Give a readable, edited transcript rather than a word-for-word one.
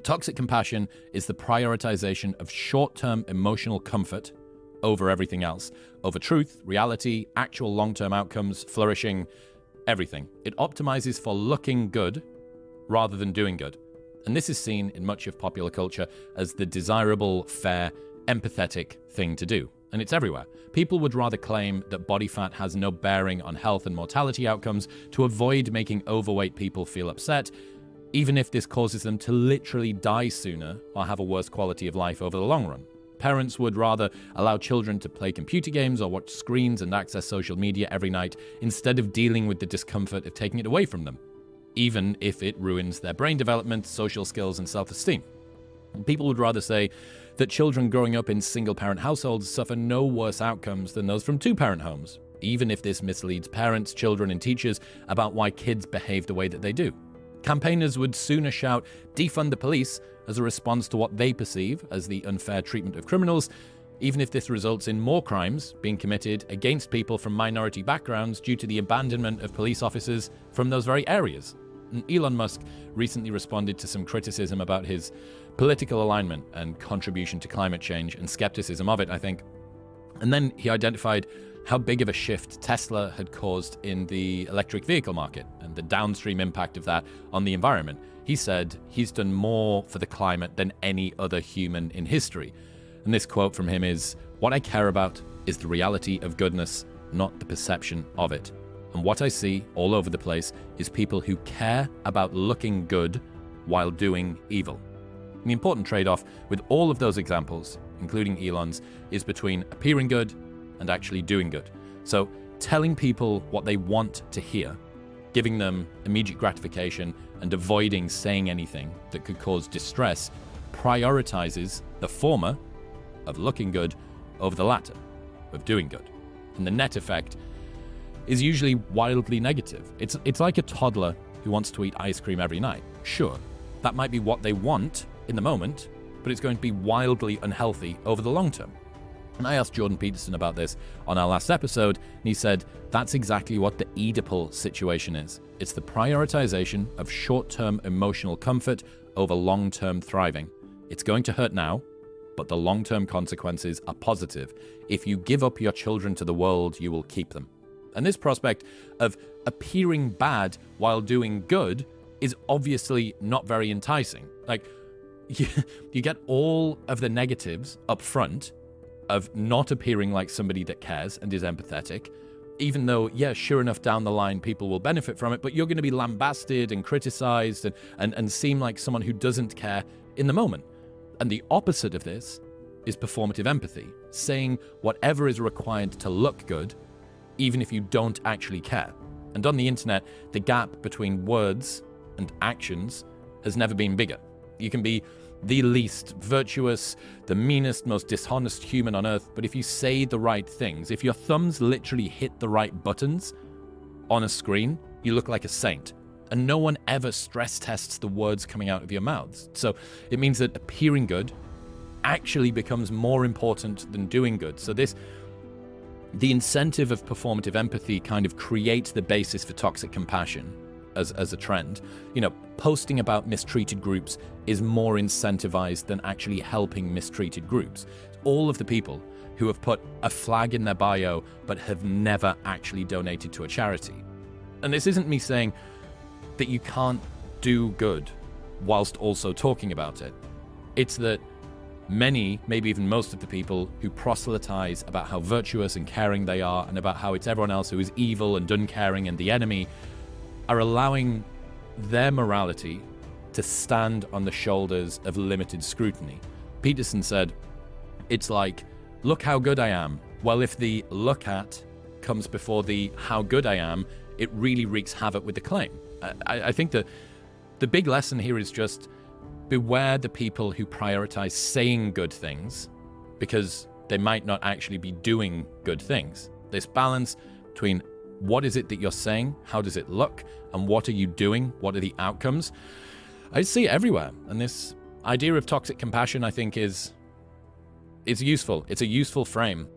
Toxic compassion is the prioritization of short-term emotional comfort over everything else, over truth, reality, actual long-term outcomes, flourishing, everything. It optimizes for looking good rather than doing good. And this is seen in much of popular culture as the desirable, fair, empathetic thing to do. And it's everywhere. People would rather claim that body fat has no bearing on health and mortality outcomes to avoid making overweight people feel upset, even if this causes them to literally die sooner or have a worse quality of life over the long run. Parents would rather allow children to play computer games or watch screens and access social media every night instead of dealing with the discomfort of taking it away from them, even if it ruins their brain development, social skills, and self-esteem. People would rather say that children growing up in single-parent households suffer no worse outcomes than those from two-parent homes, even if this misleads parents, children, and teachers about why kids behave the way that they do. Campaigners would sooner shout, "Defund the police," as a response to what they perceive as the unfair treatment of criminals, even if this results in more crimes being committed against people from minority backgrounds due to the abandonment of police officers from those very areas. And Elon Musk recently responded to some criticism about his political alignment and contribution to climate change and skepticism of it, I think. And then he identified how big of a shift Tesla had caused in the electric vehicle market and the downstream impact of that on the environment. He said he's done more for the climate than any other human in history. And this quote from him is, "What I care about is the reality of goodness, not the perception of it. And what I see all over the place is people who care about looking good while doing evil." And the important trade-off with all of those examples, including Elon's, is between appearing good and actually doing good. So telling people what they want to hear, giving them immediate gratification, and avoiding saying anything that could cause distress prioritizes the former of looking good over the latter of doing good. And the net effect is usually wildly negative. It's like a toddler who wants to eat ice cream every night. Sure, that might be what they want in the moment, but it's going to be wildly unhealthy over the long term. And I asked Jordan Peterson about this on our last episode, and he said that's exactly what the Oedipal situation is. It's the prioritization of short-term emotional comfort over long-term thriving. It's going to hurt now, but the long-term consequences are positive. If you give up your children to the world, you will keep them. And this prospect of appearing bad while doing good is obviously not very enticing. Like, you get all of the negatives up front of not appearing like somebody that cares and is empathetic, even though, yeah, sure enough, down the line, people will benefit from it, but you're going to be lambasted and criticized and seem like someone who doesn't care in the moment. And the opposite of this is performative empathy, saying whatever is required to look good, even if you don't actually care. And on the internet, the gap between words and actions has never been bigger. You can be the least virtuous, the meanest, most dishonest human on earth, but if you say the right things, if your thumbs literally hit the right buttons on a screen, you look like a saint. And no one ever stress tests the words coming out of your mouths. So it means that appearing good actually becomes more important than doing good. So the incentive of performative empathy kind of creates the basis for toxic compassion as a trend. You know, posting about mistreated groups is more incentivized than actually helping mistreated groups. All of the people who have put a flag in their bio but have never actually donated to a charity. And this isn't me saying that you can't do good whilst also talking about it. It's that many, maybe even most of the people who proselytize about how virtuous and caring they are and about how it's everyone else who is evil and uncaring and the enemy are allowing their morality to stand on the shoulders of limited scrutiny. Peterson said, it's like, look how good I am. Well, if the look at comes before the how good I am, it really wreaks havoc with the claim. I think that the big lesson here is just beware the people who prioritize saying good things because they might not actually be doing good things. This balance between what is it that you're saying, how does it look, and what are you doing, what are the outcomes? I see it everywhere. And this idea of toxic compassion, I think, is useful. It's a useful frame